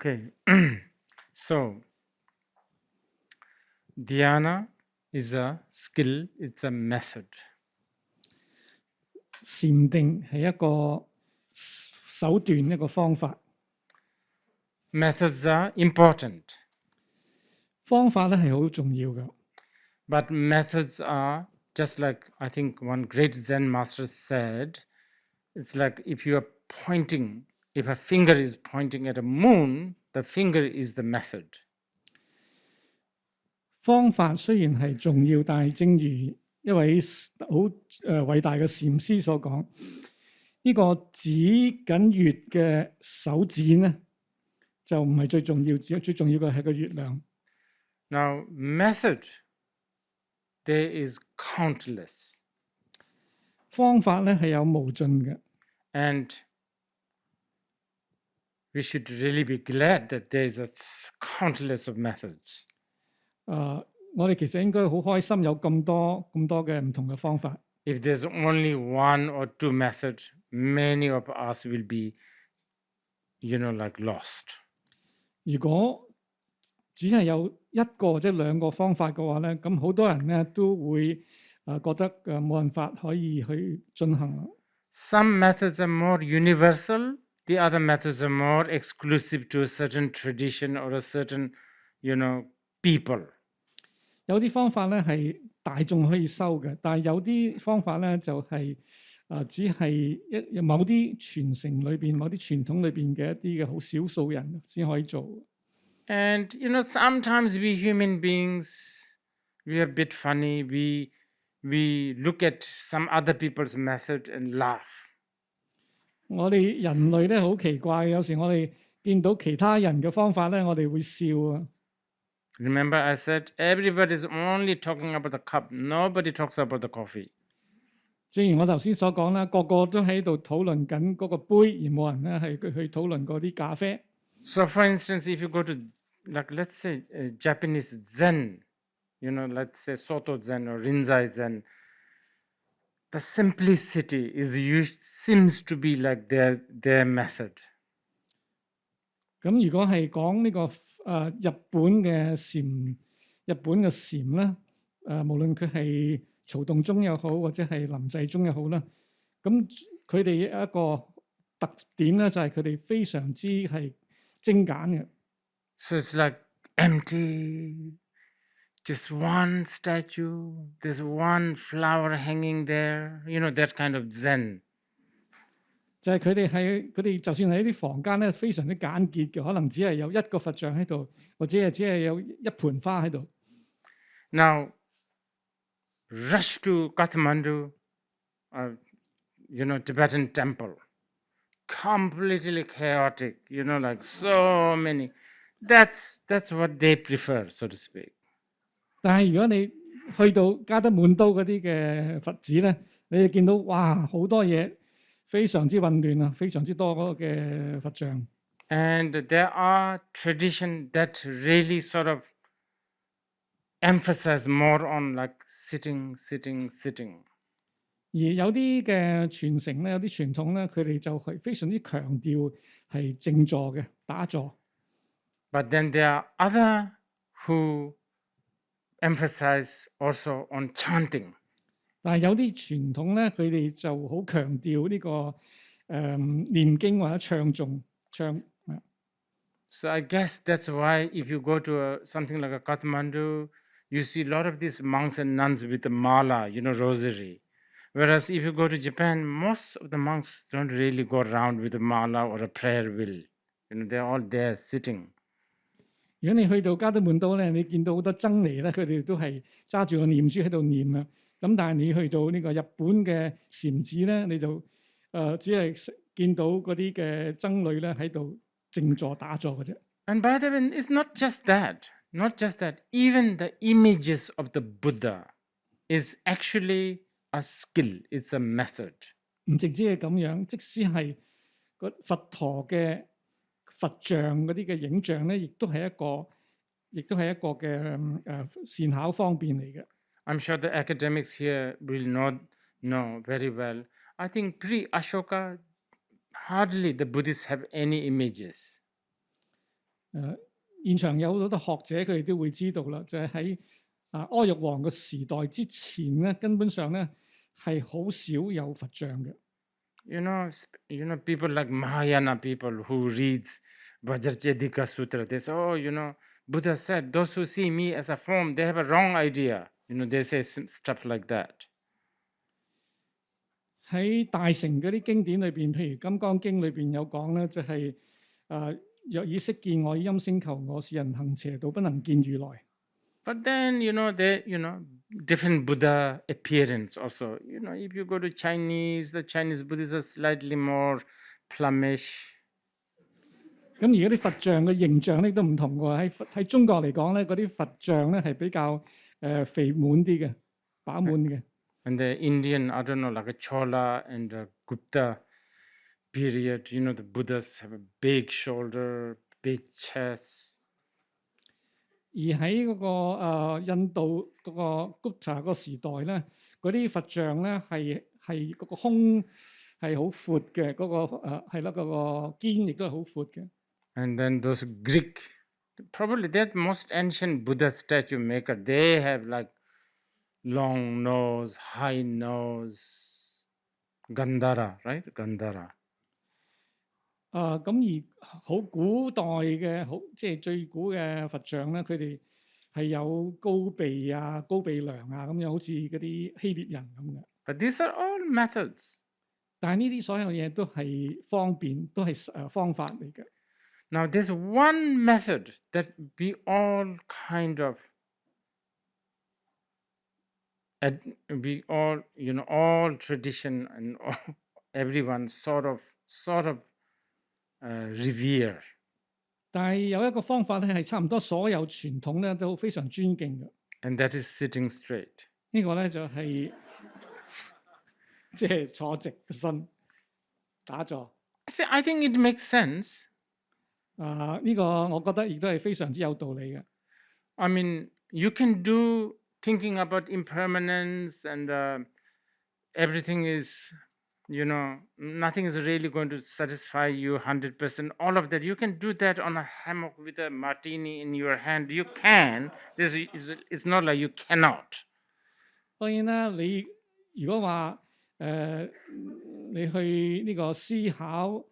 Okay. So, dhyana is a skill, it's a method. 禪定係一個手段，一個方法。Methods are important, 方法咧係好重要嘅， but methods are just like I think one great Zen master said, it's like if you are pointing, if a finger is pointing at a moon, the finger is the method. 方法雖然係重要，但係正如一位好偉大嘅禪師所講，呢個指緊月嘅手指咧，就唔係最重要，最重要嘅係個月亮。 Now, method, there is countless. 方法咧係有無盡嘅， And we should really be glad that there is a countless of methods. 我哋其實應該好開心有咁多嘅唔同嘅方法。 If there's only one or two methods, many of us will be, like lost. 如果只係有一個或者兩個方法嘅話咧，咁好多人咧都會覺得冇辦法可以去進行。 Some methods are more universal, the other methods are more exclusive to a certain tradition or a certain, people. 有啲方法咧係大眾可以收嘅，但係有啲方法咧就係只係某啲傳承裏邊、某啲傳統裏邊嘅一啲嘅好少數人先可以做。 And sometimes we human beings, we are a bit funny. We look at some other people's method and laugh. 我哋人類咧好奇怪，有時我哋見到其他人嘅方法咧，我哋會笑啊。 Remember, I said everybody is only talking about the cup. Nobody talks about the coffee. 正如我頭先所講啦，個個都喺度討論緊嗰個杯，而冇人咧係去討論嗰啲咖啡。 So, for instance, if you go to, let's say, Japanese Zen, let's say Soto Zen or Rinzai Zen, the simplicity seems to be like their method. 咁如果係講呢個日本嘅禪咧，無論佢係曹洞宗又好，或者係臨濟宗又好啦，咁佢哋一個特點咧就係佢哋非常之係精簡嘅。 So it's like empty, just one statue, there's one flower hanging there, that kind of Zen. 就係佢哋就算喺啲房間咧，非常之簡潔嘅，可能只係有一個佛像喺度，或者係只係有一盆花喺度。 Now, rush to Kathmandu, Tibetan temple, completely chaotic, like so many. That's what they prefer, so to speak. 但係如果你去到加德滿都嗰啲嘅佛寺咧，你就見到哇好多嘢，非常之混亂啊，非常之多嗰個嘅佛像。 And there are traditions that really sort of emphasize more on like sitting. 而有啲嘅傳承咧，有啲傳統咧，佢哋就係非常之強調係靜坐嘅打坐。 But then there are other who emphasize also on chanting. 但係有啲傳統咧，佢哋就好強調呢個念經或者唱誦唱。 So I guess that's why if you go to something like a Kathmandu, you see a lot of these monks and nuns with the mala, rosary. Whereas if you go to Japan, most of the monks don't really go around with a mala or a prayer wheel. They're all there sitting. 如果你去到加德滿都咧，你見到好多僧尼咧，佢哋都係揸住個念珠喺度念啊。咁但係你去到呢個日本嘅禪寺咧，你就只係見到嗰啲嘅僧侶咧喺度靜坐打坐嘅啫。 And by the way, it's not just that. Even the images of the Buddha is actually a skill. It's a method. 唔淨止係咁樣，即使係個佛陀嘅佛像嗰啲嘅影像咧，亦都係一個嘅善巧方便嚟嘅。 I'm sure the academics here will know very well. I think pre-Ashoka, hardly the Buddhists have any images. 現場有好多學者，佢哋都會知道啦，就係喺阿育王嘅時代之前咧，根本上咧係好少有佛像嘅。You know, people like Mahayana people who reads Vajracchedika Sutra, they say, oh, Buddha said, those who see me as a form, they have a wrong idea. They say stuff like that. 喺大乘嗰啲經典裏邊，譬如《金剛經》裏邊有講咧，就係若以色見我，以音聲求我，是人行邪道，不能見如來。But then, different Buddha appearance also. If you go to Chinese, the Chinese Buddhists are slightly more plummish. 咁而家啲佛像嘅形象咧都唔同喎。喺中國嚟講咧，嗰啲佛像咧係比較肥滿啲嘅，飽滿嘅。And the Indian, I don't know, like a Chola and a Gupta period, the Buddhas have a big shoulder, big chest. 而喺嗰個印度嗰個 Gupta 嗰個時代咧，嗰啲佛像咧係嗰個胸係好闊嘅，嗰個係啦，嗰個肩亦都係好闊嘅。And then those Greek, probably that most ancient Buddha statue maker, they have like long nose, high nose, Gandhara, right? Gandhara. 咁而好古代嘅即係最古嘅佛像咧，佢哋係有高鼻啊、高鼻梁啊咁樣，好似嗰啲希臘人咁嘅。But these are all methods. 但係呢啲所有嘢都係方便，都係方法嚟嘅。Now there's one method that we all kind of, all tradition and everyone sort of revere. 但係有一個方法咧，係差唔多所有傳統咧都非常尊敬嘅。And that is sitting straight. 呢個咧就係即係坐直個身打坐。I think it makes sense. 呢個我覺得亦都係非常之有道理嘅。I mean, you can do thinking about impermanence and everything is, nothing is really going to satisfy you 100%. All of that, you can do that on a hammock with a martini in your hand. You can. It's not like you cannot. 當然啦，你如果話你去呢個思考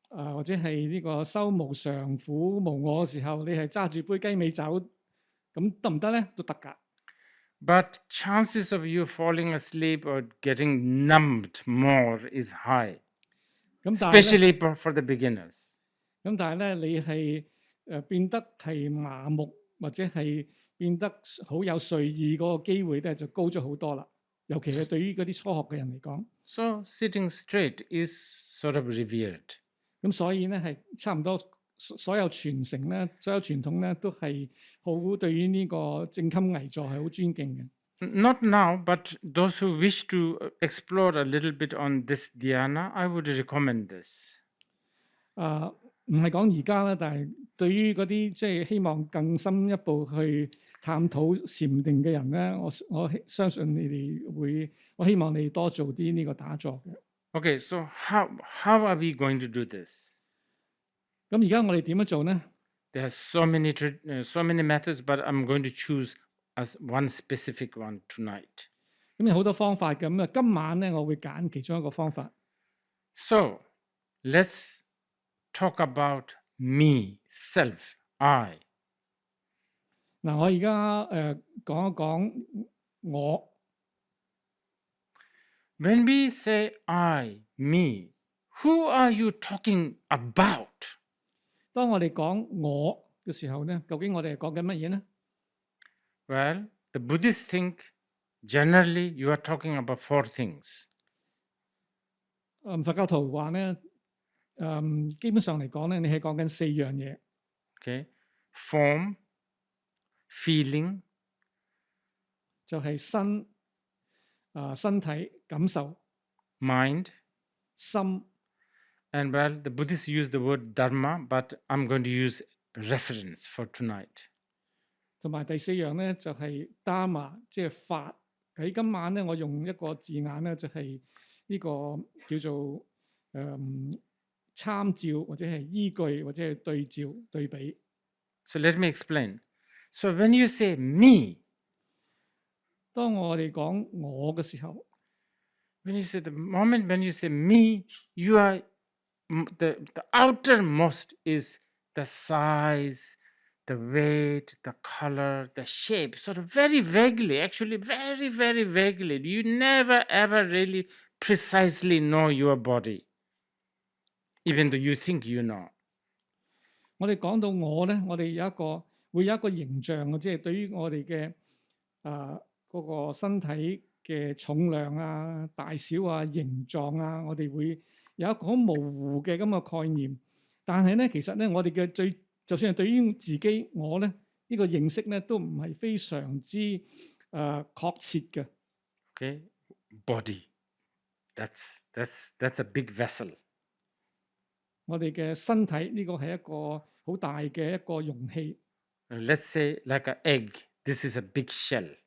或者係呢個修無常苦無我嘅時候，你係揸住杯雞尾酒，咁得唔得咧？都得㗎。But chances of you falling asleep or getting numbed more is high, especially for the beginners. 咁但係咧，你係變得係麻木或者係變得好有睡意嗰個機會咧，就高咗好多啦。尤其係對於嗰啲初學嘅人嚟講。So sitting straight is sort of revered. 咁所以咧係差唔多所有傳承咧，所有傳統咧都係好對於呢個正襟危坐係好尊敬嘅。Not now, but those who wish to explore a little bit on this dhyana, I would recommend this. 唔係講而家啦，但係對於嗰啲即係希望更深一步去探討禪定嘅人咧，我相信你哋會，我希望你多做啲呢個打坐嘅。Okay, so how are we going to do this? 咁而家我哋點樣做呢？ There are so many methods, but I'm going to choose as one specific one tonight. 咁有好多方法嘅，咁今晚咧我會揀其中一個方法。So let's talk about me, self, I. 嗱，我而家講一講我。When we say I, me, who are you talking about? 當我哋講我嘅時候咧，究竟我哋係講緊乜嘢呢？ Well, the Buddhists think generally you are talking about 4 things. 佛教徒話咧，基本上嚟講咧，你係講緊4樣嘢。Okay, form, feeling, 就係身體感受 mind, 心。And well, the Buddhists use the word dharma, but I'm going to use reference for tonight. 同埋第4樣咧就係 dharma， 即係法。喺今晚咧，我用一個字眼咧，就係呢個叫做參照或者係依據或者係對照對比。So let me explain. So when you say me, 當我哋講我嘅時候， when you say the moment when you say me, you are the outermost is the size, the weight, the color, the shape, sort of very vaguely, actually very, very vaguely. You never ever really precisely know your body, even though you think you know. 我哋講到我咧，我哋會有一個形象嘅，即係對於我哋嘅嗰個身體嘅重量啊、大小啊、形狀啊，我哋會有一個好模糊嘅咁嘅概念。但係咧，其實咧，我哋嘅就算係對於自己我咧，呢個認識咧，都唔係非常之確切嘅。Okay, body. That's a big vessel. 我哋嘅身體呢個係一個好大嘅一個容器。Let's say like an egg. This is a big shell.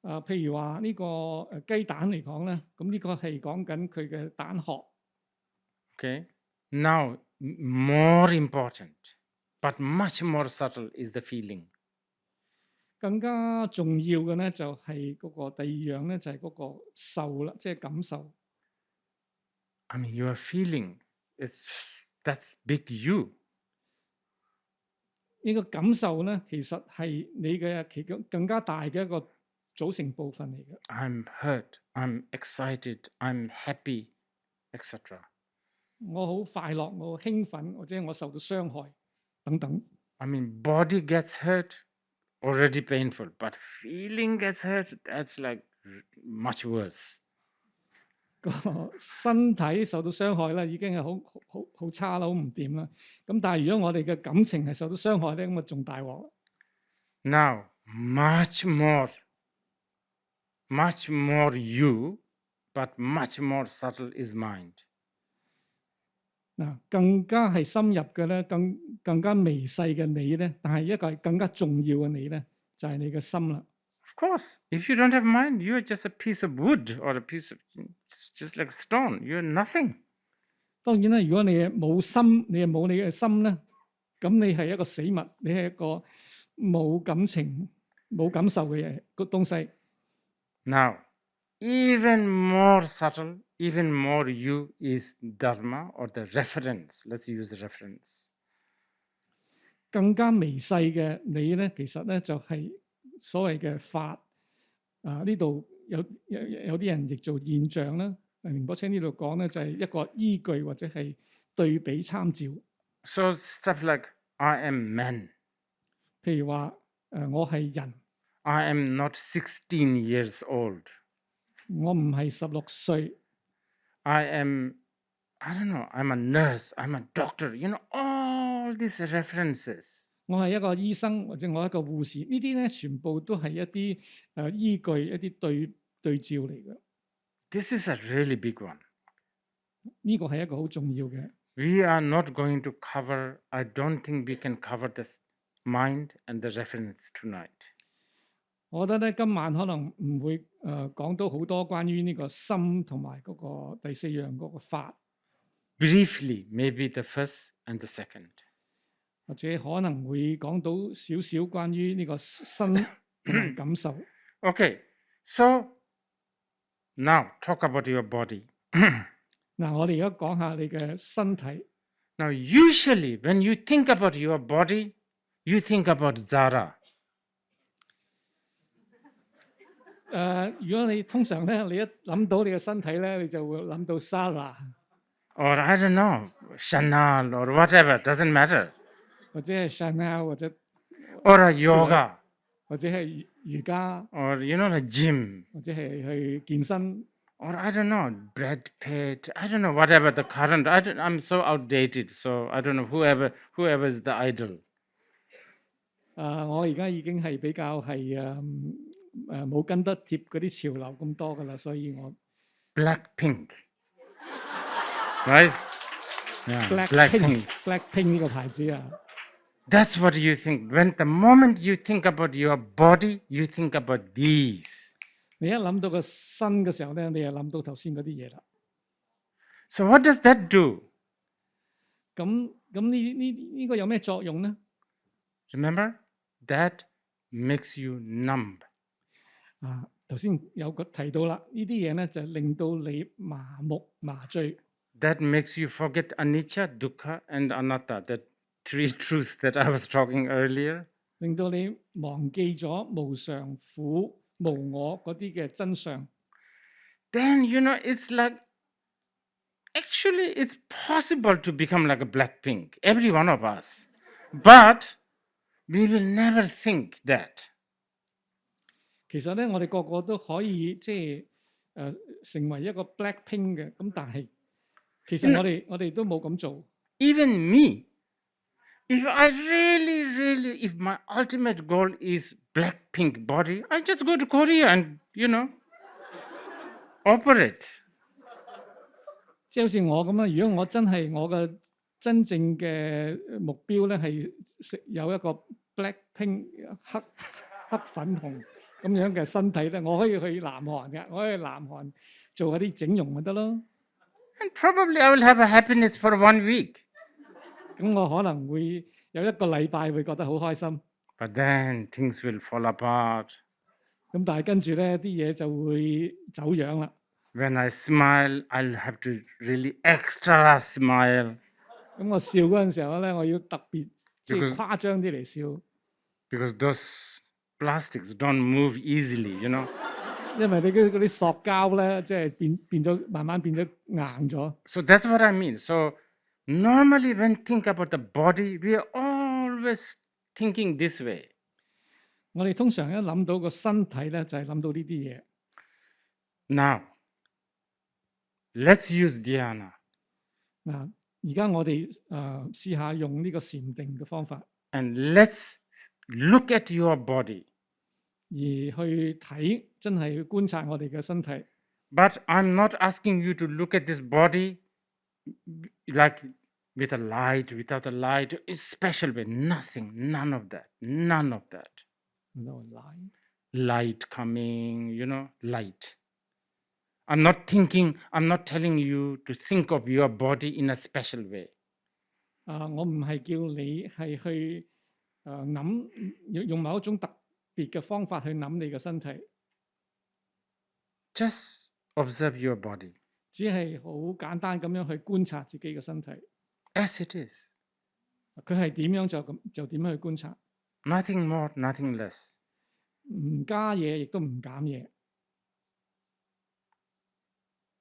譬如話呢個雞蛋嚟講咧，咁呢個係講緊佢嘅蛋殼。Okay. Now, more important, but much more subtle is the feeling. 更加重要嘅咧就係嗰個第二樣咧就係嗰個受啦，即係感受。I mean, your feeling, that's big you. 呢個感受咧，其實係你嘅其中更加大嘅一個組成部分嚟嘅。I'm hurt, I'm excited, I'm happy, etc. 我好快樂，我好興奮，或者我受到傷害等等。I mean, body gets hurt, already painful, but feeling gets hurt, that's like much worse. 個身體受到傷害咧，已經係好差啦，好唔掂啦。咁但係如果我哋嘅感情係受到傷害咧，咁啊仲大鑊。Now, much more you, but much more subtle is mind. 嗱，更加係深入嘅咧，更加微細嘅你咧，但係一個係更加重要嘅你咧，就係你嘅心啦。Of course, if you don't have mind, you're just a piece of wood or a piece of just like stone. You're nothing. 當然啦，如果你冇心，你又冇你嘅心咧，咁你係一個死物，你係一個冇感情、冇感受嘅嘢個東西。Now, even more subtle, even more you is dharma or the reference. Let's use the reference. 更加微細嘅你咧，其實咧就係所謂嘅法。呢度有啲人譯做現象啦。仁波切呢度講咧就係一個依據或者係對比參照。So stuff like I am man. 譬如話我係人。I am not 16 years old. 我唔係16歲。I don't know, I'm a nurse, I'm a doctor, all these references. 我係一個醫生或者我係一個護士，呢啲咧全部都係一啲依據、一啲對照嚟嘅。This is a really big one. 呢個係一個好重要嘅。We are not going to cover, I don't think we can cover the mind and the reference tonight. 我覺得咧，今晚可能唔會講到好多關於呢個心同埋嗰個第四樣嗰個法。Briefly, maybe the first and the second. 或者可能會講到少少關於呢個身同埋感受。Okay, so now talk about your body. 嗱，我哋而家講下你嘅身體。Now, usually when you think about your body, you think about Zara. 如果你通常咧，你一諗到你嘅身體咧，你就會諗到 Sarah。Or I don't know, Chanel or whatever, doesn't matter. 或者係 Chanel 或者 Or a yoga. 或者係瑜伽。Or a gym. 或者係去健身。Or I don't know, Brad Pitt. I don't know, whatever the current. I'm so outdated, so I don't know whoever is the idol. 我而家已經係比較係冇跟得貼嗰啲潮流咁多噶啦，所以我 Blackpink, right? Yeah, Blackpink 呢個牌子啊。That's what you think. When the moment you think about your body, you think about these. 你一諗到個身嘅時候咧，你就諗到頭先嗰啲嘢啦。So what does that do? 咁呢個有咩作用咧？ Remember? That makes you numb. 頭先有提到啦，呢啲嘢咧就令到你麻木麻醉。That makes you forget anicca, dukkha, and anatta, the three truths that I was talking earlier. 令到你忘記咗無常、苦、無我嗰啲嘅真相。Then, it's like, actually, it's possible to become like a Blackpink, every one of us. But we will never think that. 其實咧，我哋個個都可以成為一個 Blackpink 嘅，咁但係其實我哋都冇咁做。Even me, if I really, if my ultimate goal is Blackpink body, I just go to Korea and, operate. 即係好似我咁啦，如果我真係我嘅真正嘅目標咧係有一個 Blackpink 黑粉紅咁樣嘅身體咧，我可以去南韓嘅，我可以去南韓做一啲整容咪得咯。And probably I will have a happiness for 1 week. 咁我可能會有一個禮拜會覺得好開心。But then things will fall apart. 咁但係跟住咧啲嘢就會走樣啦。When I smile, I'll have to really extra smile. 咁我笑嗰陣時候咧，我要特別誇張啲嚟笑。Because those plastics don't move easily, 因為你嗰啲塑膠咧，即係變咗，慢慢變咗硬咗。So that's what I mean. So normally when think about the body, we are always thinking this way. 我哋通常一諗到個身體咧，就係諗到呢啲嘢。Now, let's use dhyana. 嗱，而家我哋試下用呢個禪定嘅方法。And let's look at your body. 而去睇，真係去觀察我哋嘅身體。But I'm not asking you to look at this body like with a light, without a light, a special way. Nothing, none of that. No light. Light coming, light. I'm not telling you to think of your body in a special way. 我唔係叫你係去諗用某一種特別嘅方法去諗你嘅身體。Just observe your body. 只係好簡單咁樣去觀察自己嘅身體。As it is. 佢係點樣就點樣去觀察。Nothing more, nothing less. 唔加嘢，亦都唔減嘢。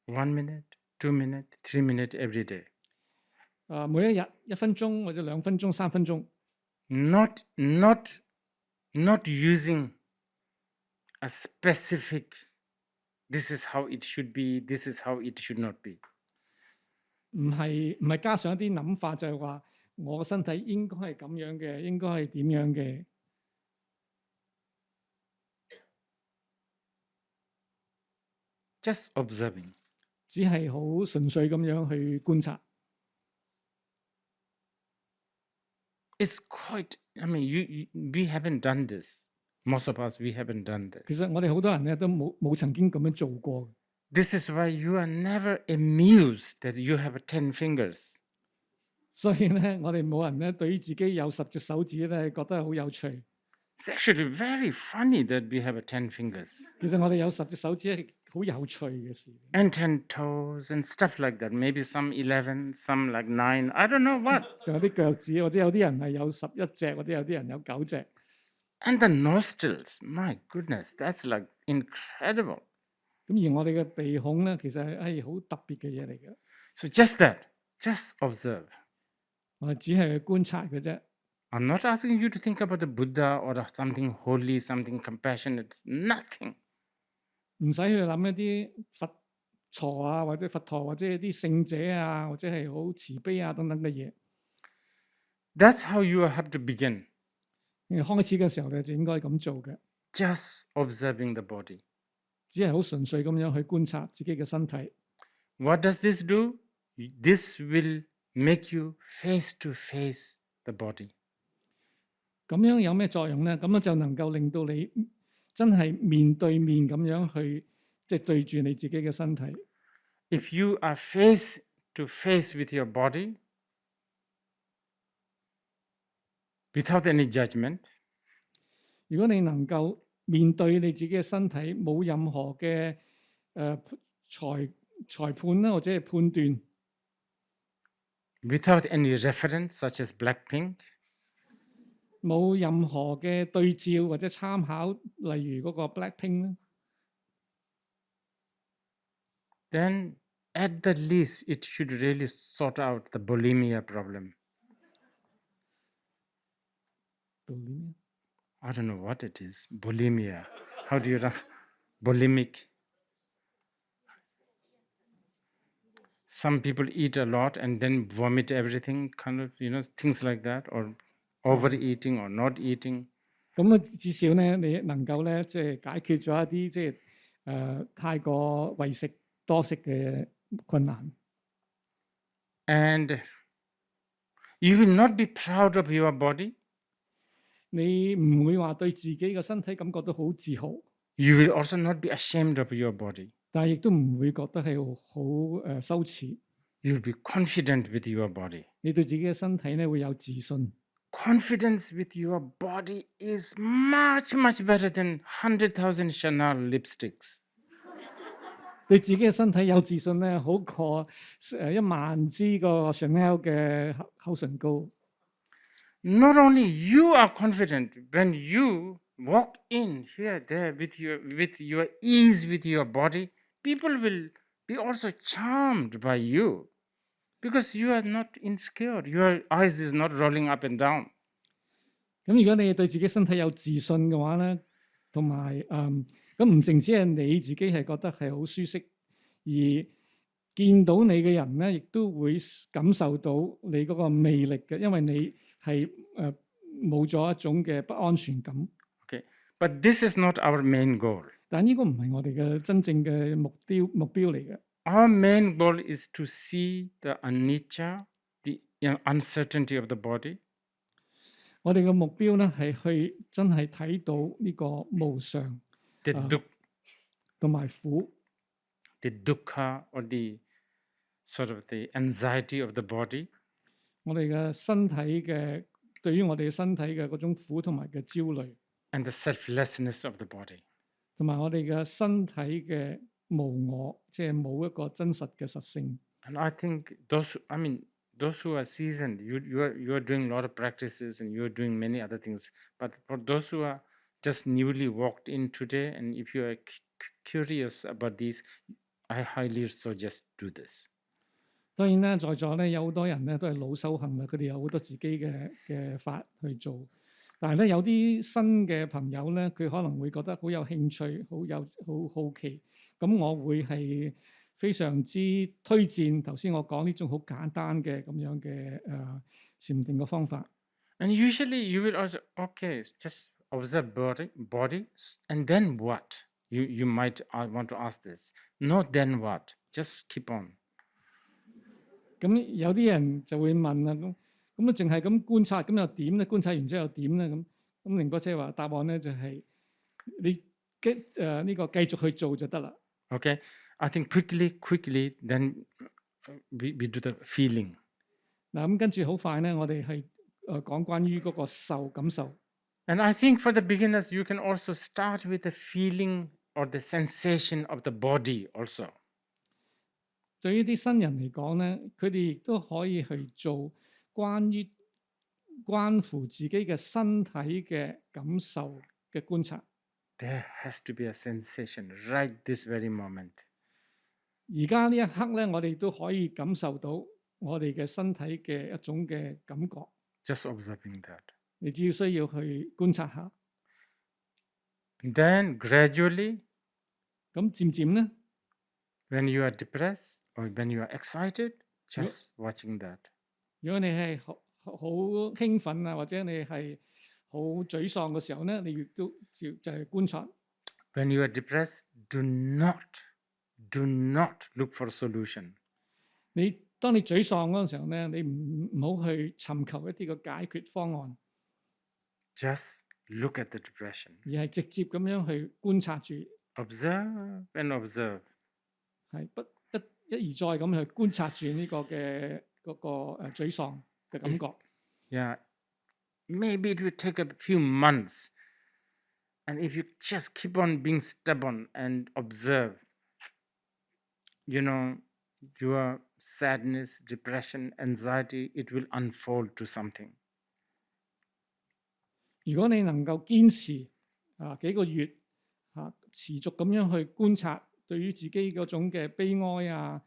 1 minute, 2 minutes, 3 minutes every day. 每一日1分鐘或者2分鐘、3分鐘。Not using a specific, this is how it should be, this is how it should not be. 唔係加上一啲諗法，就係話我個身體應該係咁樣嘅，應該係點樣嘅。Just observing. 只係好純粹咁樣去觀察。It's quite, we haven't done this. Most of us, we haven't done this. 其實我哋好多人咧都冇曾經咁樣做過。This is why you are never amused that you have 10 fingers. 所以咧，我哋冇人咧對於自己有10隻手指咧覺得好有趣。It's actually very funny that we have 10 fingers. 其實我哋有10隻手指係好有趣嘅事。And 10 toes and stuff like that. Maybe some 11, some like 9. I don't know what. 仲有啲腳趾，或者有啲人係有11隻，或者有啲人有9隻。And the nostrils, my goodness, that's like incredible. 咁而我哋嘅鼻孔咧，其實係好特別嘅嘢嚟嘅。So just that, just observe. 我哋只係去觀察嘅啫。I'm not asking you to think about the Buddha or something holy, something compassionate. Nothing. 唔使去諗一啲佛陀啊，或者佛陀，或者一啲聖者啊，或者係好慈悲啊等等嘅嘢。That's how you have to begin. 開始嘅時候咧，就應該咁做嘅。Just observing the body. 只係好純粹咁樣去觀察自己嘅身體。What does this do? This will make you face to face the body. 咁樣有咩作用咧？咁樣就能夠令到你真係面對面咁樣去，即係對住你自己嘅身體。If you are face to face with your body, without any judgment, 如果你能夠面對你自己嘅身體，冇任何嘅裁判啦，或者係判斷， without any reference such as Blackpink, 冇任何嘅對照或者參考，例如嗰個 Blackpink 啦， then at the least it should really sort out the bulimia problem. I don't know what it is. Bulimia. How do you bulimic? Some people eat a lot and then vomit everything, kind of, things like that, or overeating or not eating. 咁啊，至少咧，你能夠咧，即係解決咗一啲即係太過為食多食嘅困難。And you will not be proud of your body. 你唔會話對自己嘅身體感覺到好自豪。You will also not be ashamed of your body. 但係亦都唔會覺得係好羞恥。You will be confident with your body. 你對自己嘅身體咧會有自信。Confidence with your body is much, much better than 100,000 Chanel lipsticks. 對自己嘅身體有自信咧，好過1萬支個 Chanel 嘅口唇膏。Not only you are confident when you walk in here, there with your ease with your body, people will be also charmed by you because you are not insecure. Your eyes is not rolling up and down. 咁如果你對自己身體有自信嘅話咧，同埋咁唔淨止係你自己係覺得係好舒適，而見到你嘅人咧，亦都會感受到你嗰個魅力嘅，因為你係冇咗一種嘅不安全感。Okay, but this is not our main goal. 但呢個唔係我哋嘅真正嘅目標嚟嘅。Our main goal is to see the anicca, the uncertainty of the body. 我哋嘅目標咧係去真係睇到呢個無常，同埋苦。The dukkha or the sort of the anxiety of the body. 我哋嘅身體嘅對於我哋嘅身體嘅嗰種苦同埋嘅焦慮。And the selflessness of the body. 同埋我哋嘅身體嘅無我，即係冇一個真實嘅實性。And I think those who are seasoned, you are doing a lot of practices and you are doing many other things. But for those who are just newly walked in today, and if you are curious about this, I highly suggest do this. 當然啦，在座咧有好多人咧都係老修行啦，佢哋有好多自己嘅法去做。但係咧有啲新嘅朋友咧，佢可能會覺得好有興趣，好好奇。咁我會係非常之推薦頭先我講呢種好簡單嘅咁樣嘅禪定嘅方法。And usually you will also just observe body, and then what? You might want to ask this. No, then what? Just keep on. 咁有啲人就會問啦，咁啊淨係咁觀察，咁又點咧？觀察完之後又點咧？咁寧波車話答案咧就係你呢個繼續去做就得啦。Okay, I think quickly, then we do the feeling. 嗱咁跟住好快咧，我哋係講關於嗰個受感受。And I think for the beginners, you can also start with the feeling or the sensation of the body also. 對於啲新人嚟講咧，佢哋亦都可以去做關乎自己嘅身體嘅感受嘅觀察。There has to be a sensation right this very moment. 而家呢一刻咧，我哋都可以感受到我哋嘅身體嘅一種嘅感覺。Just observing that. 你只要需要去觀察下。Then gradually, 咁漸漸咧 when you are depressed or when you are excited, just watching that. 如果你係好興奮啊，或者你係好沮喪嘅時候咧，你亦都就係觀察。When you are depressed, do not look for a solution. 當你沮喪嗰陣時候咧，你唔好去尋求一啲嘅解決方案。Just look at the depression. 而係直接咁樣去觀察住。Observe and observe. 係一而再咁去觀察住呢個嘅嗰個沮喪嘅感覺。Yeah, maybe it will take a few months. And if you just keep on being stubborn and observe, your sadness, depression, anxiety, it will unfold to something. 如果你能夠堅持幾個月持續咁樣去觀察對於自己嗰種嘅悲哀啊、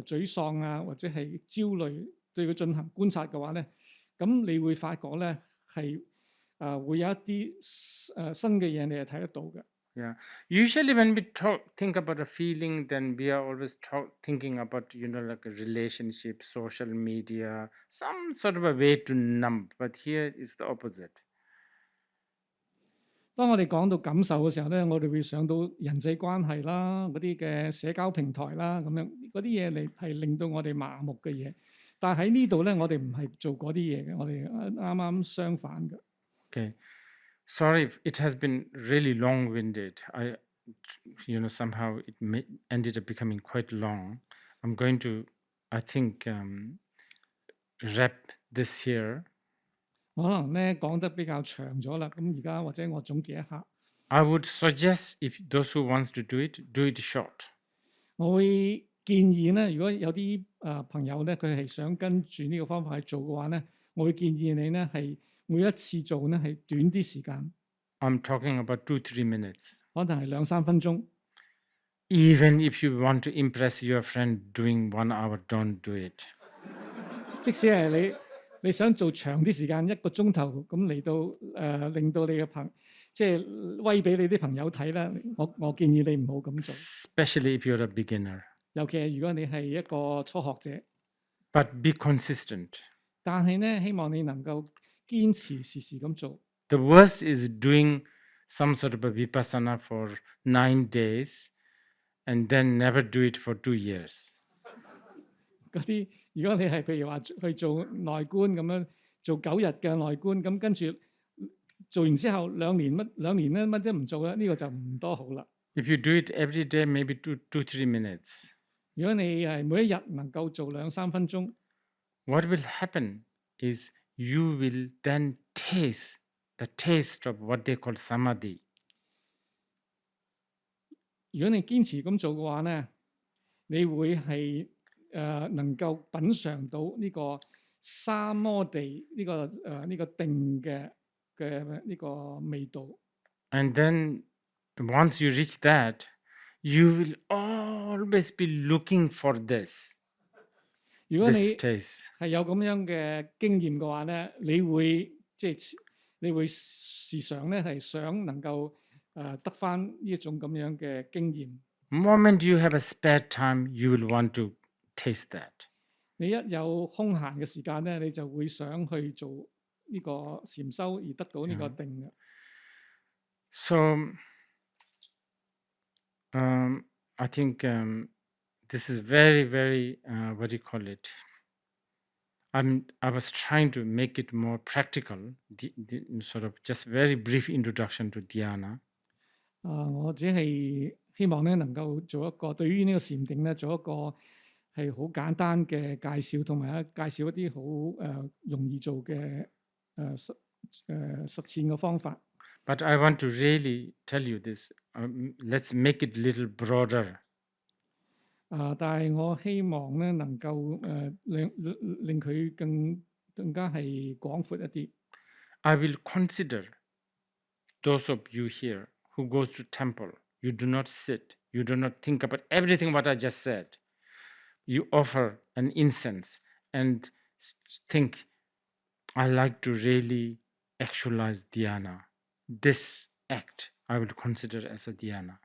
沮喪啊，或者係焦慮，對佢進行觀察嘅話咧，咁你會發覺咧係會有一啲新嘅嘢你係睇得到嘅。Yeah. Usually when we think about a feeling, then we are always thinking about, like a relationship, social media, some sort of a way to numb. But here is the opposite. 當我哋講到感受嘅時候咧，我哋會想到人際關係啦、嗰啲嘅社交平台啦，咁樣嗰啲嘢嚟係令到我哋麻木嘅嘢。但係喺呢度咧，我哋唔係做嗰啲嘢嘅，我哋啱啱相反嘅。Okay. Sorry, it has been really long-winded. Somehow it ended up becoming quite long. I'm going to, I think, wrap this here. 可能咧講得比較長咗啦，咁而家或者我總結一下。I would suggest if those who wants to do it short. 我會建議咧，如果有啲朋友咧，佢係想跟住呢個方法去做嘅話咧，我會建議你咧係每一次做咧係短啲時間。I'm talking about 2-3 minutes. 可能係2-3分鐘。Even if you want to impress your friend doing 1 hour, don't do it. 即使係你想做長啲時間1個鐘頭咁嚟到令到你嘅即係威俾你啲朋友睇啦，我建議你唔好咁做。Especially if you're a beginner. 尤其係如果你係一個初學者。But be consistent. 但係咧，希望你能夠堅持時時咁做。The worst is doing some sort of a vipassana for 9 days and then never do it for 2 years. 嗰啲如果你係譬如話去做內觀咁樣做9日嘅內觀，咁跟住做完之後2年咧乜都唔做咧，呢個就唔多好啦。If you do it every day, maybe 2-3 minutes. 如果你係每一日能夠做2-3分鐘， what will happen is you will then taste the taste of what they call samadhi. 如果你堅持咁做嘅話咧，你會係能夠品嚐到呢個三摩地呢個定嘅呢個味道。And then once you reach that, you will always be looking for this. 如果你 taste. 係有咁樣嘅經驗嘅話咧，你會時常咧係想能夠得返呢一種咁樣嘅經驗。Moment you have a spare time, you will want to taste that. 你一有空閒嘅時間咧，你就會想去做呢個禪修而得到呢個定嘅。So, I think this is very, very, what do you call it? I was trying to make it more practical, the sort of just very brief introduction to dhyana. 我只係希望咧能夠做一個對於呢個禪定咧做一個係好簡單嘅介紹，同埋介紹一啲好容易做嘅實踐嘅方法。But I want to really tell you this. Let's make it a little broader. 但係我希望咧能夠令佢更加係廣闊一啲。I will consider those of you here who goes to temple. You do not sit. You do not think about everything what I just said. You offer an incense and think, I like to really actualize dhyana. This act I will consider as a dhyana.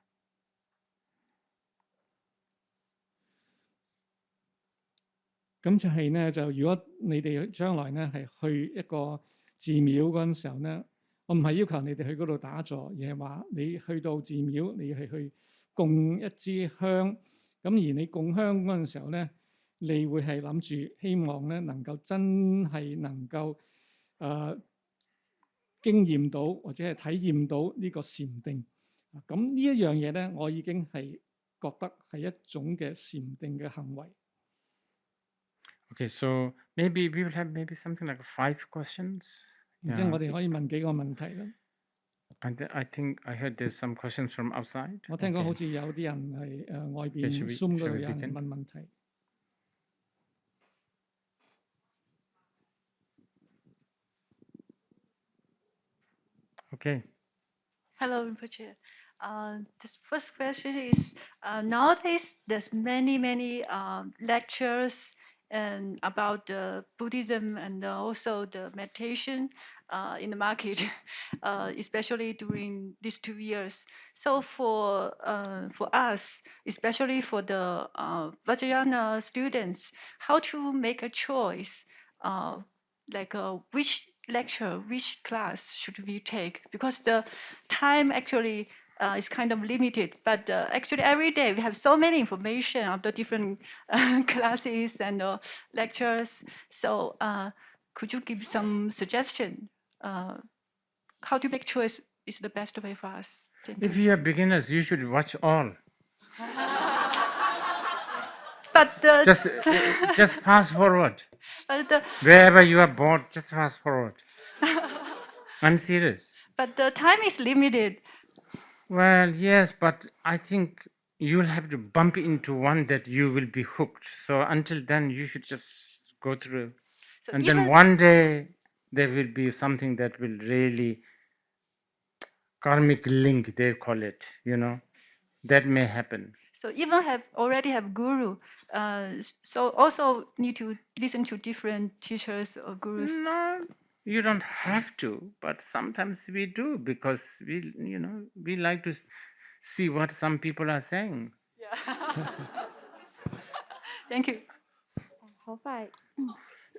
咁就係咧，就如果你哋將來咧係去一個寺廟嗰陣時候咧，我唔係要求你哋去嗰度打坐，而係話你去到寺廟，你係去供一支香。咁而你供香嗰陣時候咧，你會係諗住希望咧能夠真係能夠經驗到或者係體驗到呢個禪定。咁呢一樣嘢咧，我已經係覺得係一種嘅禪定嘅行為。Okay, so maybe we will have maybe something like 5 questions. 然之後我哋可以問幾個問題啦。I think I heard there's some questions from outside. 我聽講好似有啲人係外邊 should we- Zoom 嗰 shall 度 we 有人 begin? 問問題。Okay. Hello, Rinpoche. This first question is, nowadays there's many lectures and about the Buddhism and also the meditation in the market, especially during these 2 years. So for us, especially for the Vajrayana students, how to make a choice, which lecture, which class should we take? Because the time actually is kind of limited, but actually every day we have so many information of the different classes and lectures. So could you give some suggestion? How to make choice is the best way for us? Thank If you. you are beginners, you should watch all. But Just fast forward. but Wherever you are bored, just fast forward. I'm serious. the time is limited. Well, yes, but I think you'll have to bump into one that you will be hooked. So until then, you should just go through. So And even then one day, there will be something that will really karmic link, they call it, that may happen. So even already have guru, so also need to listen to different teachers or gurus. No, you don't have to, but sometimes we do because we like to see what some people are saying. Yeah. Thank you. 好快，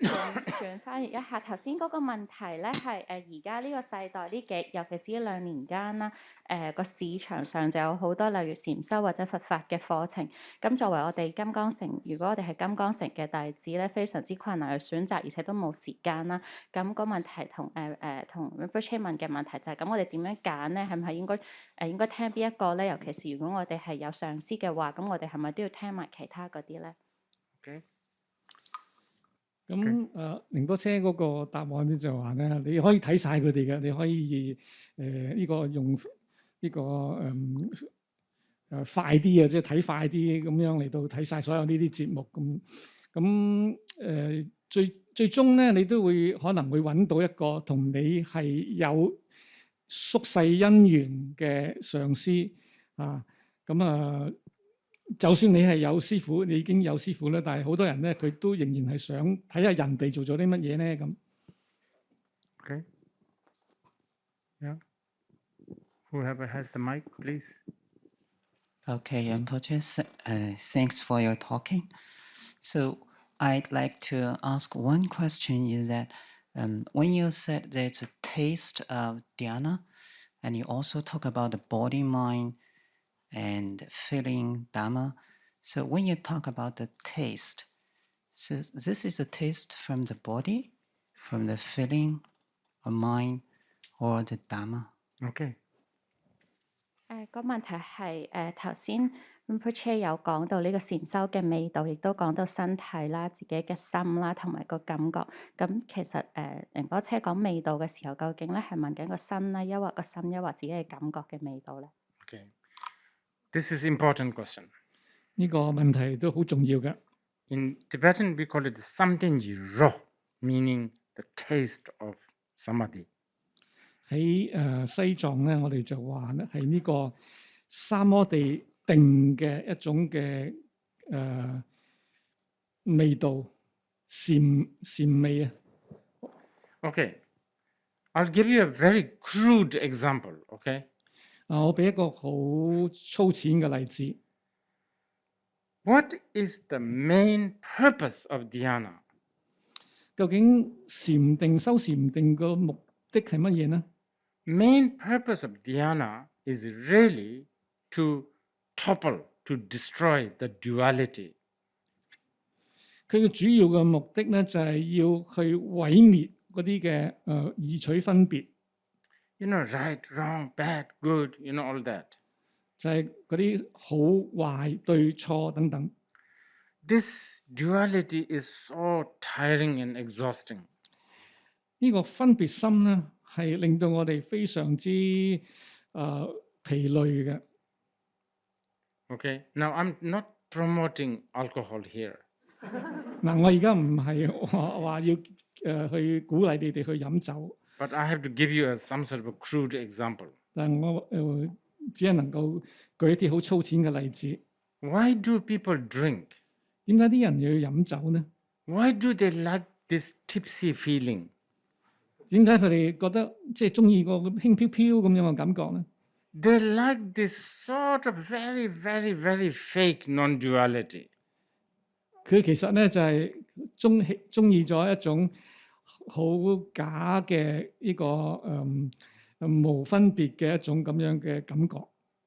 轉翻譯一下頭先嗰個問題咧，係而家呢個世代尤其是呢2年間啦，個市場上就有好多例如禪修或者佛法嘅課程。咁作為我哋金剛城，如果我哋係金剛城嘅弟子咧，非常之困難去選擇，而且都冇時間啦。咁個問題同Rinpoche問嘅問題就係咁，我哋點樣揀咧？係唔係應該聽邊一個咧？尤其是如果我哋係有上司嘅話，咁我哋係咪都要聽埋其他嗰啲咧？ Okay. 咁寧波車嗰個答案咧就話咧，你可以睇晒佢哋嘅，你可以呢個用呢個快啲啊，即係睇快啲咁樣嚟到睇晒所有呢啲節目咁最終咧，你都可能會揾到一個同你係有宿世姻緣嘅上司啊，就算你係有師傅，你已經有師傅啦，但係好多人咧，佢都仍然係想睇下人哋做咗啲乜嘢咧咁。Okay. Yeah. Whoever has the mic, please. Okay, Rinpoche, thanks for your talking. So I'd like to ask one question is that when you said there's a taste of dhyana, and you also talk about the body, mind, and feeling Dhamma. So when you talk about the taste, so this is a taste from the body, from the feeling, or mind, or the Dhamma? Okay. 個問題係頭先 Rinpoche 有講到呢個禪修嘅味道，亦都講到身體啦、自己嘅心啦，同埋個感覺。咁其實仁波切講味道嘅時候，究竟咧係問緊個身啦，抑或個心，抑或自己嘅感覺嘅味道咧？ Okay. This is important question. 呢個問題都好重要嘅。In Tibetan, we call it samtenji ro, meaning the taste of samadhi. 喺西藏咧，我哋就話咧係呢個三摩地定嘅一種嘅味道，禪味啊。Okay. I'll give you a very crude example, okay? 我俾一個好粗淺嘅例子。What is the main purpose of dhyana? 究竟禪定修禪定個目的係乜嘢呢？ Main purpose of dhyana is really to topple, to destroy the duality. 佢嘅主要嘅目的咧，就係要去毀滅嗰啲嘅異取分別。Right, wrong, bad, good, all that. 就係嗰啲好壞對錯等等。This duality is so tiring and exhausting. 呢個分別心咧係令到我哋非常之疲累嘅。Okay, now I'm not promoting alcohol here. 嗱，我而家唔係話要去鼓勵你哋去飲酒， But I have to give you some sort of a crude example. 但係我只係能夠舉一啲好粗淺嘅例子。 Why do people drink? 點解啲人要飲酒呢？ Why do they like this tipsy feeling? 點解佢哋覺得即係中意個輕飄飄咁樣嘅感覺咧？ They like this sort of very, very, very fake non-duality. 佢其實咧就係中意咗一種好假嘅呢個無分別嘅一種咁樣嘅感覺。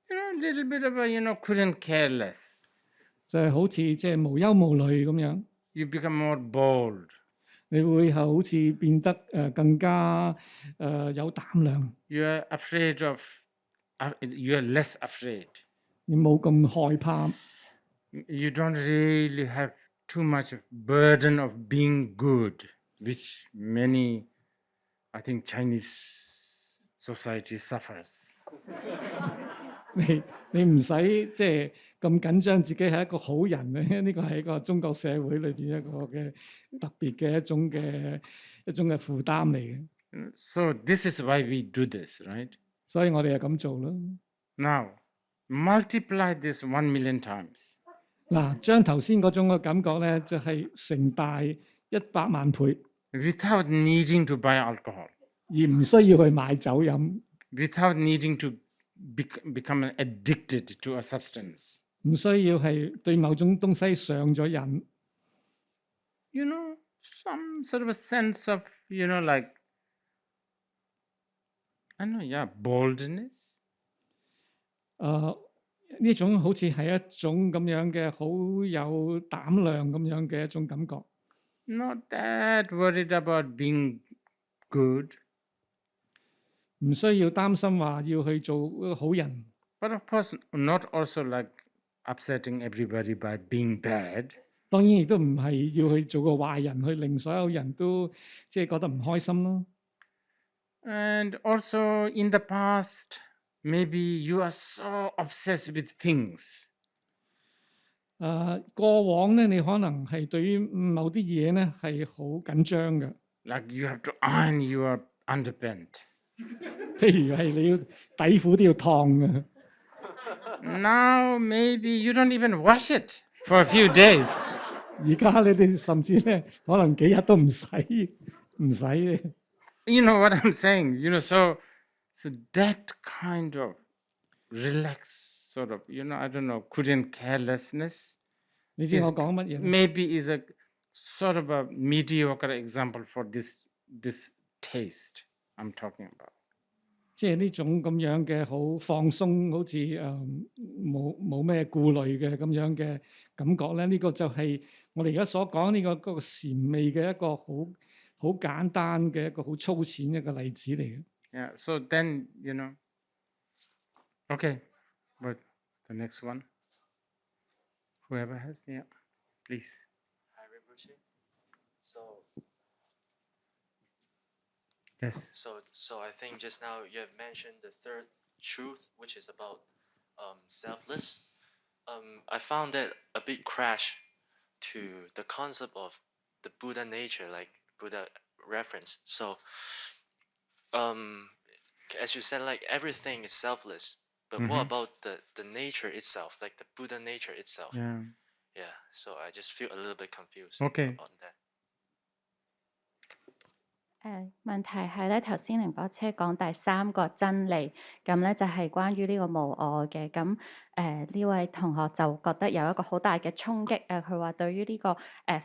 A little bit of a, couldn't care less. 就係好似即係無憂無慮咁樣。 You become more bold. 你會係好似變得更加有膽量。 You are afraid of, you are less afraid. 你冇咁害怕。 You don't really have too much burden of being good, which many, I think, Chinese society suffers. 你唔使即係咁緊張自己係一個好人咧，呢個係一個中國社會裏邊一個嘅特別嘅一種嘅負擔嚟嘅。 So this is why we do this, right? 所以我哋就咁做咯。 Now, multiply this 1 million times. 嗱，將頭先嗰種嘅感覺咧，就係成大100萬倍， Without needing to buy alcohol, 而唔需要去買酒飲， without needing to become addicted to a substance. 唔需要係對某種東西上咗癮。 Some sort of a sense of, like, I don't know, yeah, boldness. 呢種好似係一種咁樣嘅好有膽量咁樣嘅一種感覺。 Not that worried about being good. 唔需要擔心話要去做一個好人。 But of course, not also like upsetting everybody by being bad. 當然亦都唔係要去做個壞人，去令所有人都即係覺得唔開心咯。 And also in the past, maybe you are so obsessed with things. 過往咧，你可能係對於某啲嘢咧係好緊張嘅。 Like you have to iron your underpants. 譬如係你要底褲都要燙嘅。 Now maybe you don't even wash it for a few days. 而家你哋甚至咧可能幾日都唔使嘅。 You know what I'm saying? So that kind of relaxed sort of, I don't know, couldn't carelessness 你知我講乜嘢？ maybe is a sort of a mediocre example for this taste I'm talking about. 即係呢種咁樣嘅好放鬆，好似冇咩顧慮嘅咁樣嘅感覺咧，呢個就係我哋而家所講呢個嗰個禪味嘅一個好簡單嘅一個好粗淺嘅一個例子嚟嘅。 Yeah, so then, okay, but the next one, whoever has, yeah, please. Hi, Rinpoche. So Yes. So I think just now you have mentioned the third truth, which is about selfless. I found that a bit crash to the concept of the Buddha nature, like Buddha reference. So as you said, like everything is selfless, but what about the nature itself, like the Buddha nature itself? Yeah. So I just feel a little bit confused Okay. about that. 問題係咧，頭先仁波切講第三個真理，咁咧就係關於呢個無我嘅。咁呢位同學就覺得有一個好大嘅衝擊。佢話對於呢個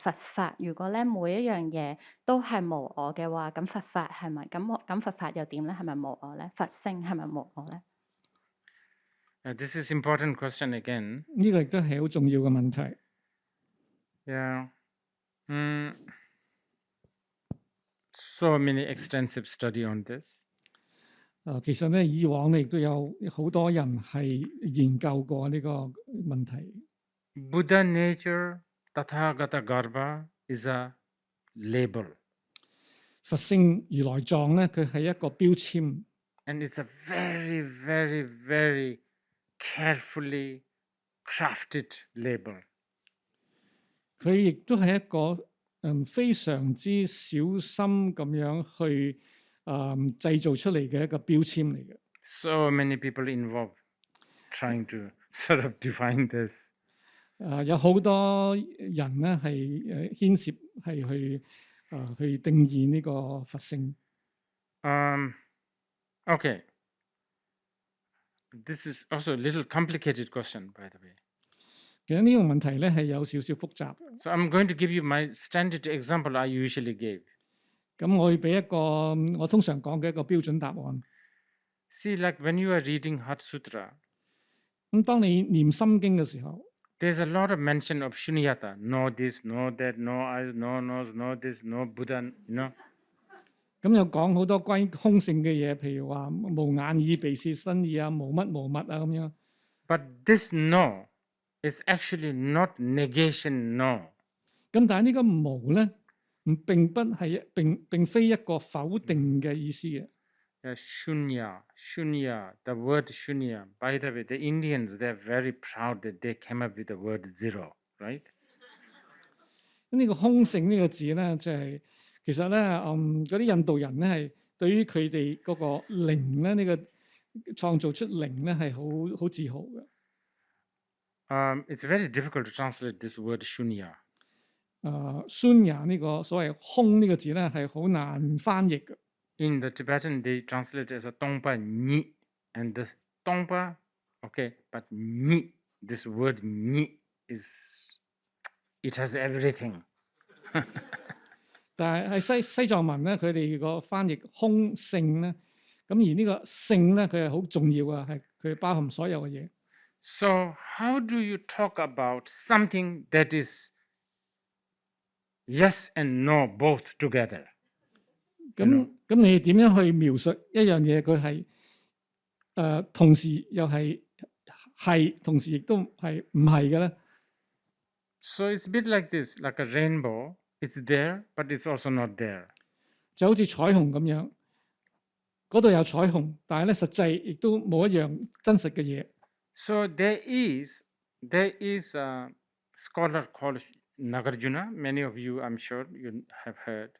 佛法，如果咧每一樣嘢都係無我嘅話，咁佛法係咪咁佛法又點咧？係咪無我咧？佛性係咪無我咧This is important question again. 呢個亦都係好重要嘅問題。 Yeah. So many extensive study on this. 其實咧，以往咧亦都有好多人係研究過呢個問題。 Buddha nature, Tathagata Garbha is a label. 佛性如來藏咧，佢係一個標籤。And it's a very, very, very carefully crafted label. 佢亦都係一個非常之小心咁樣去製造出嚟嘅一個標籤嚟嘅。So many people involved trying to sort of define this. 有好多人咧係牽涉係去定義呢個佛性。Okay. This is also a little complicated question, by the way. 其實呢個問題咧係有少少複雜。So I'm going to give you my standard example I usually give. 咁我會俾一個我通常講嘅一個標準答案。See, like when you are reading Heart Sutra, 咁當你念心經嘅時候， there's a lot of mention of shunyata. No this, no that, no eyes, no nose, no this, no Buddha, you know. 咁有講好多關於空性嘅嘢，譬如話無眼耳鼻舌身意啊，無乜無物啊咁樣。But this no is actually not negation no. 咁但係呢個無咧，並非一個否定嘅意思嘅。Shunya, the word shunya. By the way, the Indians, they're very proud that they came up with the word zero, right? 咁呢個空性呢個字咧，就係其實咧，嗰啲印度人咧係對於佢哋嗰個靈咧，呢個創造出靈咧係好自豪嘅。It's very difficult to translate this word shunya. Shunya 呢個所謂空呢個字咧係好難翻譯嘅。In the Tibetan, they translate it as a tongpa ni, and this tongpa, okay, but ni, this word ni it has everything. 但係喺西藏文咧，佢哋個翻譯空性咧，咁而呢個性咧，佢係好重要啊，係佢包含所有嘅嘢。So how do you talk about something that is yes and no both together? 咁你點樣去描述一樣嘢？佢係同時又係，同時亦都係唔係嘅咧 So it's a bit like this, like a rainbow. It's there, but it's also not there. 就好似彩虹咁樣，嗰度有彩虹，但係咧實際亦都冇一樣真實嘅嘢。So there is a scholar called Nagarjuna. Many of you, I'm sure, you have heard.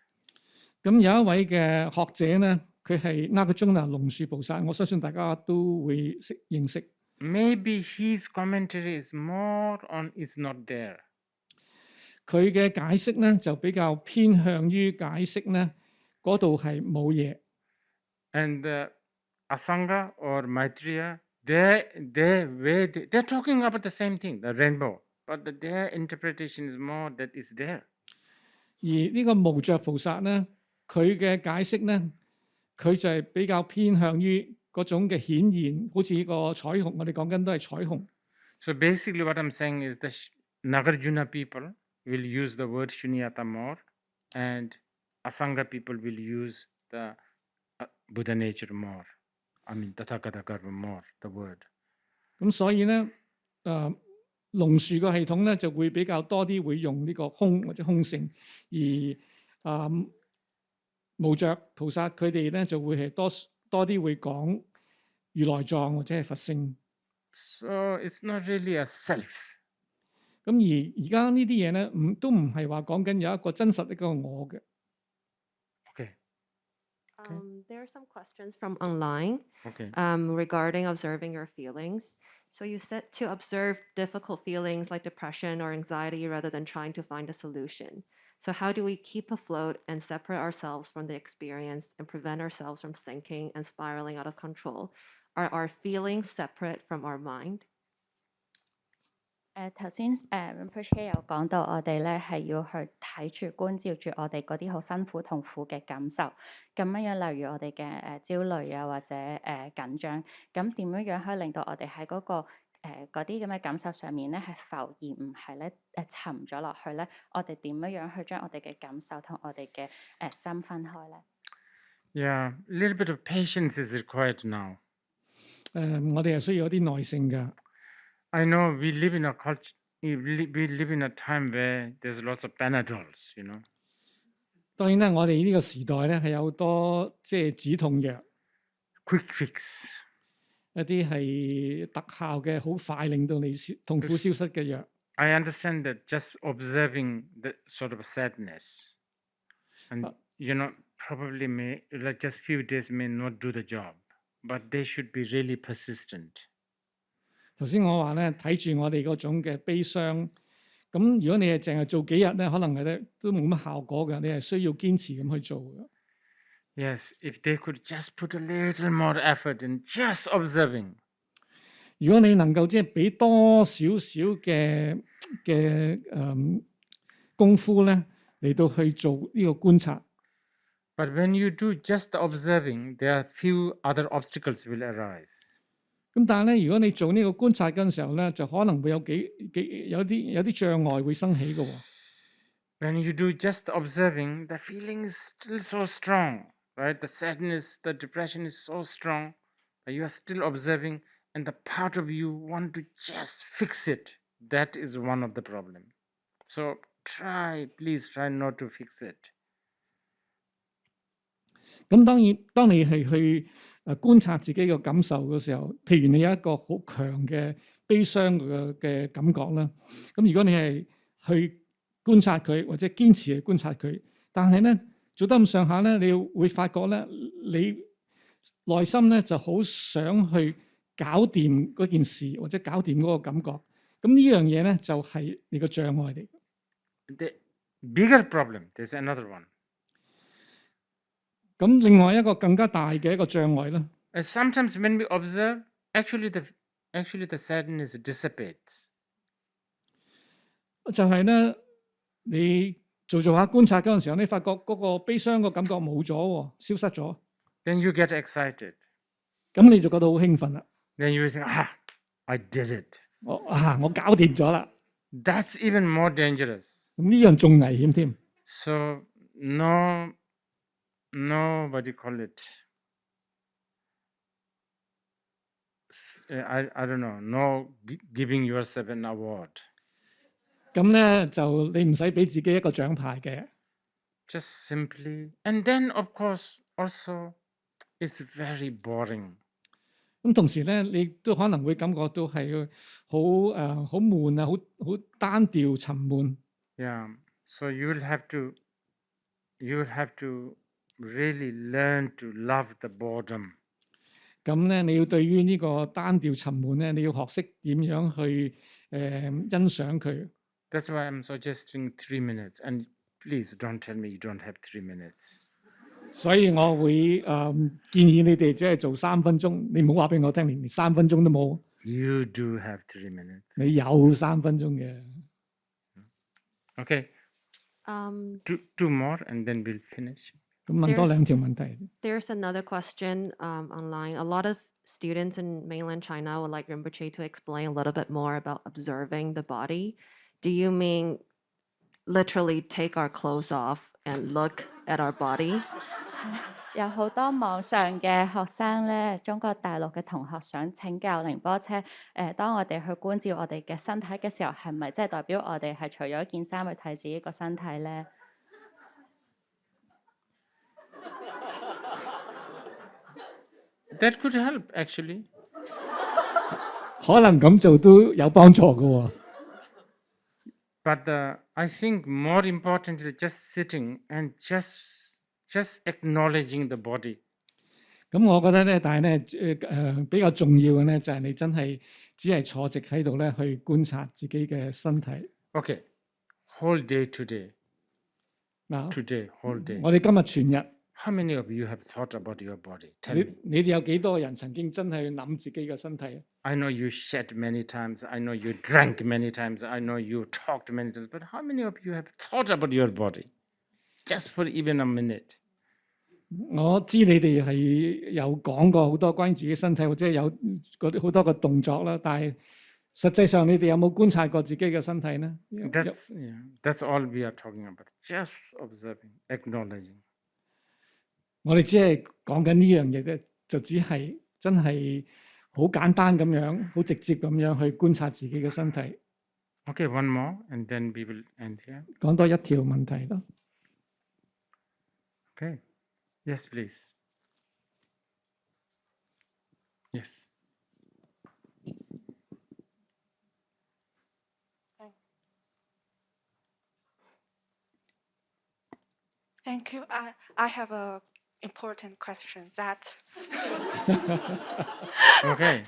咁有一位嘅學者咧，佢係Nagarjuna龍樹菩薩，我相信大家都會認識。Maybe his commentary is more on it's not there. 佢嘅解釋咧就比較偏向於解釋咧嗰度係冇嘢。And Asanga or Maitreya, they're talking about the same thing, the rainbow, but their interpretation is more that it's there. 而呢個無著菩薩咧，佢嘅解釋咧，佢就係比較偏向於嗰種嘅顯現，好似個彩虹，我哋講緊都係彩虹。So basically what I'm saying is the Nagarjuna people will use the word Shunyata more, and Asanga people will use the Buddha nature more. I mean, Tathagata Garva more, the word. 咁所以咧，龍樹個系統咧就會比較多啲會用呢個空或者空性，而無著菩薩佢哋咧就會係多啲會講如來藏或者係佛性。So it's not really a self. 咁而家呢啲嘢咧，都唔係話講緊有一個真實一個我嘅。Okay. There are some questions from online regarding observing your feelings. So you said to observe difficult feelings like depression or anxiety rather than trying to find a solution. So how do we keep afloat and separate ourselves from the experience and prevent ourselves from sinking and spiraling out of control? Are our feelings separate from our mind? 頭先Rinpoche 有講到我哋咧係要去睇住觀照住我哋嗰啲好辛苦痛苦嘅感受，咁樣例如我哋嘅焦慮啊或者緊張，咁點樣可以令到我哋喺嗰個嗰啲咁嘅感受上面咧係浮而唔係咧沉咗落去咧？我哋點樣去將我哋嘅感受同我哋嘅心分開咧 Yeah, a little bit of patience is required now. 我哋係需要一啲耐性㗎。I know we live in a culture, we live in a time where there's lots of Panadols, you know. 當然啦，我哋呢個時代咧係有好多即係止痛藥， quick fix. 一啲係特效嘅，好快令到你痛苦消失嘅藥。I understand that just observing the sort of sadness, and probably may like just few days may not do the job, but they should be really persistent. 頭先我話咧，睇住我哋嗰種嘅悲傷，咁如果你係淨係做幾日咧，可能係咧都冇乜效果嘅，你係需要堅持咁去做嘅。Yes, if they could just put a little more effort in just observing. 如果你能夠即係俾多少少嘅功夫咧，嚟到去做呢個觀察。But when you do just the observing, there are few other obstacles will arise. 咁但係咧，如果你做呢個觀察嗰陣時候咧，就可能會有啲障礙會生起嘅喎。When you do just the observing, the feeling is still so strong, right? The sadness, the depression is so strong, but you are still observing, and the part of you want to just fix it. That is one of the problem. So please try not to fix it. 咁當然，當你係去觀察自己嘅感受嘅時候，譬如你有一個好強嘅悲傷嘅感覺啦，咁如果你係去觀察佢，或者堅持去觀察佢，但係咧做得咁上下咧，你會發覺咧，你內心咧就好想去搞掂嗰件事，或者搞掂嗰個感覺。咁呢樣嘢咧就係你個障礙嚟。The bigger problem, there's another one. 咁另外一個更加大嘅一個障礙咧。Sometimes when we observe, actually the sadness dissipates. 就係咧，你做下觀察嗰陣時候，你發覺嗰個悲傷個感覺冇咗喎，消失咗。Then you get excited. 咁你就覺得好興奮啦。Then you will think, I did it. 我搞掂咗啦。That's even more dangerous. 咁呢樣仲危險添。So what do you call it? I don't know. No giving yourself an award. 咁咧就你唔使俾自己一個獎牌嘅。Just simply, and then of course also, it's very boring. 咁同時咧，你都可能會感覺到係好悶啊，好單調沉悶。Yeah. So you will have to really learn to love the boredom. 咁咧，你要對於呢個單調沉悶咧，你要學識點樣去欣賞佢。That's why I'm suggesting 3 minutes. And please don't tell me you don't have 3 minutes. 所以我會建議你哋只係做3分鐘，你唔好話俾我聽，連3分鐘都冇。You do have 3 minutes. 你有3分鐘嘅。Okay. Two more and then we'll finish. 咁問多2條問題。There's another question online. A lot of students in mainland China would like Rinpoche to explain a little bit more about observing the body. Do you mean literally take our clothes off and look at our body? 有好多網上嘅學生咧，中國大陸嘅同學想請教仁波切，當我哋去觀照我哋嘅身體嘅時候，係咪即係代表我哋係除咗件衫去睇自己個身體咧？ That could help actually. 可能咁做都有幫助嘅喎。But I think more importantly, just sitting and just acknowledging the body. 咁我覺得咧，但係咧比較重要嘅咧，就係你真係只係坐直喺度咧，去觀察自己嘅身體。Okay, whole day today. Now, Today, whole day. 我哋今日全日。 How many of you have thought about your body? Tell me. 你哋有幾多人曾經真係去諗自己嘅身體？ I know you shed many times. I know you drank many times. I know you talked many times. But how many of you have thought about your body? Just for even a minute. 我知你哋係有講過好多關於自己身體，或者有嗰啲好多個動作啦。但係實際上你哋有冇觀察過自己嘅身體呢？ That's all we are talking about. Just observing, acknowledging. 我哋只係講緊呢樣嘢啫，就只係真係好簡單咁樣，好直接咁樣去觀察自己嘅身體。Okay, one more, and then we will end here. 講多1條問題啦。Okay. Yes, please. Yes. Thank you. I have a important question that Okay.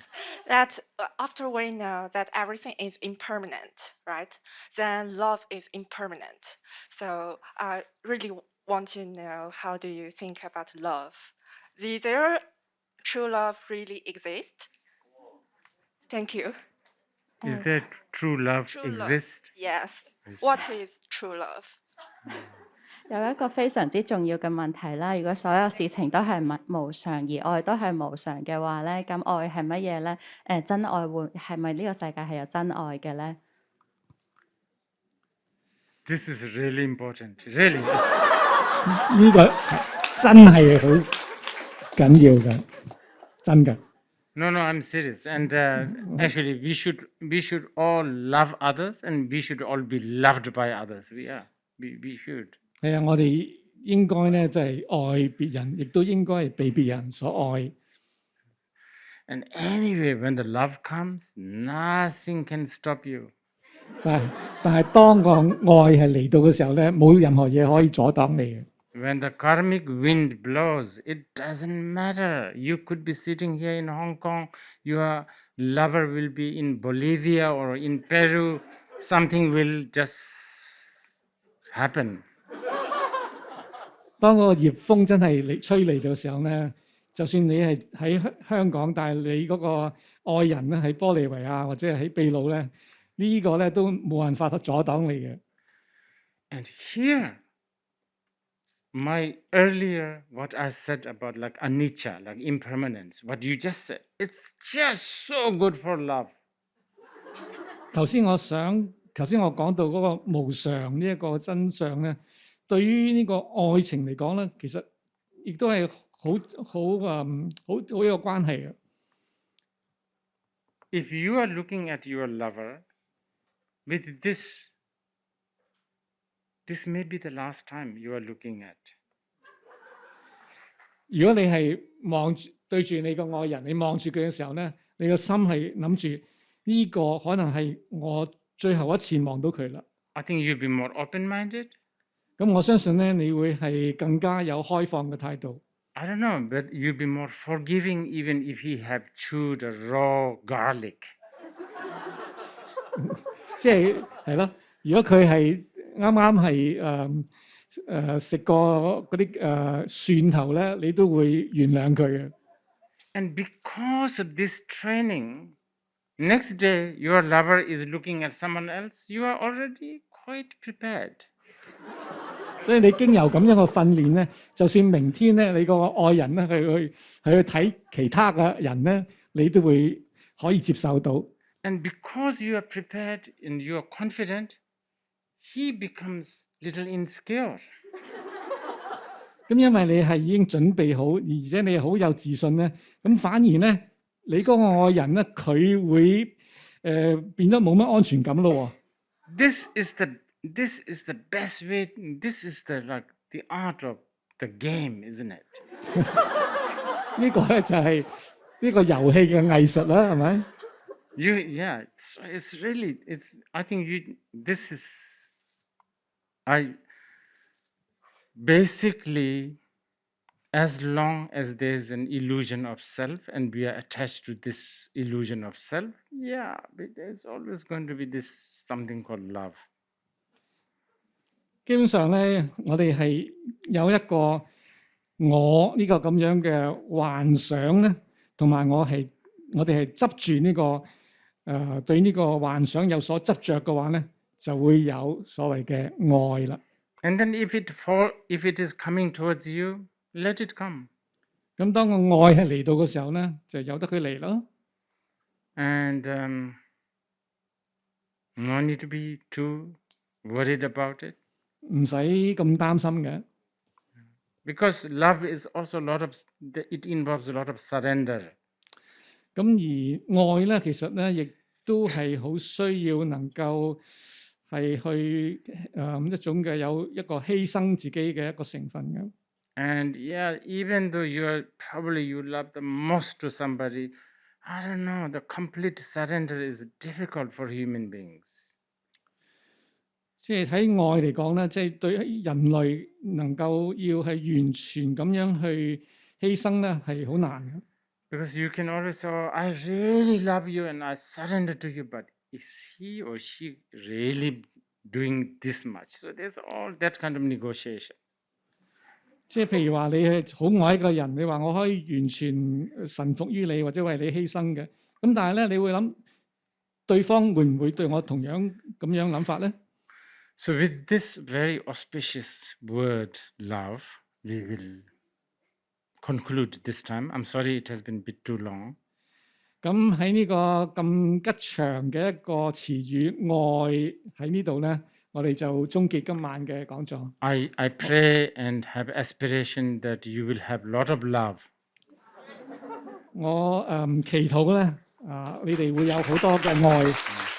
that after we know that everything is impermanent, right? Then love is impermanent. So I really want to know, how do you think about love? Is there true love really exist? Thank you. Is there true love True love. exist? Yes. Yes. What is true love? 有一個非常之重要嘅問題啦。如果所有事情都係無常，而愛都係無常嘅話咧，咁愛係乜嘢咧？真愛係咪呢個世界係有真愛嘅咧？ This is really important. Really. 呢個真係好緊要嘅，真嘅。No, I'm serious. And actually, we should all love others, and we should all be loved by others. We should. 係啊，我哋應該咧，就係愛別人，亦都應該係被別人所愛。And anyway, when the love comes, nothing can stop you. 但係當個愛係嚟到嘅時候咧，冇任何嘢可以阻擋你嘅。When the karmic wind blows, it doesn't matter. You could be sitting here in Hong Kong, your lover will be in Bolivia or in Peru. Something will just happen. 當個葉風真係吹嚟嘅時候咧，就算你係喺香港，但係你嗰個愛人咧喺玻利維亞或者係喺秘魯咧，呢個咧都冇辦法阻擋你嘅。And here, my earlier, what I said about like anicca, like impermanence, what you just said, it's just so good for love. 頭先我講到嗰個無常呢一個真相咧，對於呢個愛情嚟講咧，其實亦都係好有關係嘅。If you are looking at your lover with this may be the last time you are looking at. 如果你係對住你個愛人，你望住佢嘅時候咧，你個心係諗住呢個可能係我最後一次望到佢啦。I think you'll be more open-minded. 咁我相信咧，你會係更加有開放嘅態度。I don't know, but you'll be more forgiving even if he have chewed a raw garlic. 即係咯，如果佢係啱食過嗰啲蒜頭咧，你都會原諒佢嘅。And because of this training, next day your lover is looking at someone else, you are already quite prepared. 所以你經由咁樣嘅訓練咧，就算明天咧你個愛人咧去睇其他嘅人咧，你都會可以接受到。And because you are prepared and you are confident, he becomes little insecure. 咁因為你係已經準備好，而且你好有自信咧，咁反而咧你嗰個愛人咧佢會變得冇乜安全感咯。This is the best way. This is the art of the game, isn't it? 呢個咧就係呢個遊戲嘅藝術啦，係咪？It's really. I think basically, as long as there's an illusion of self and we are attached to this illusion of self, but there's always going to be this something called love. 基本上咧，我哋係有一個我呢個咁樣嘅幻想咧，同埋我哋係執住呢個對呢個幻想有所執着嘅話咧，就會有所謂嘅愛啦。And then if it is coming towards you, let it come. 咁當個愛係嚟到嘅時候咧，就由得佢嚟咯。And no need to be too worried about it. 唔使咁擔心嘅。Because love is also it involves a lot of surrender. 咁而愛咧，其實咧亦都係好需要能夠係去一種嘅有一個犧牲自己嘅一個成分嘅。And yeah, even though you love the most to somebody, I don't know, the complete surrender is difficult for human beings. 即係睇愛嚟講咧，即係對人類能夠要係完全咁樣去犧牲咧，係好難嘅。Because you can always say, oh, I really love you and I surrender to you, but is he or she really doing this much? So there's all that kind of negotiation. 即係譬如話你係好愛一個人，你話我可以完全臣服於你或者為你犧牲嘅，咁但係咧，你會諗對方會唔會對我同樣咁樣諗法咧？ So with this very auspicious word, love, we will conclude this time. I'm sorry it has been a bit too long. 咁喺呢個咁吉祥嘅一個詞語愛喺呢度咧，我哋就終結今晚嘅講座。I pray and have aspiration that you will have lot of love. 我祈禱咧，你哋會有好多嘅愛。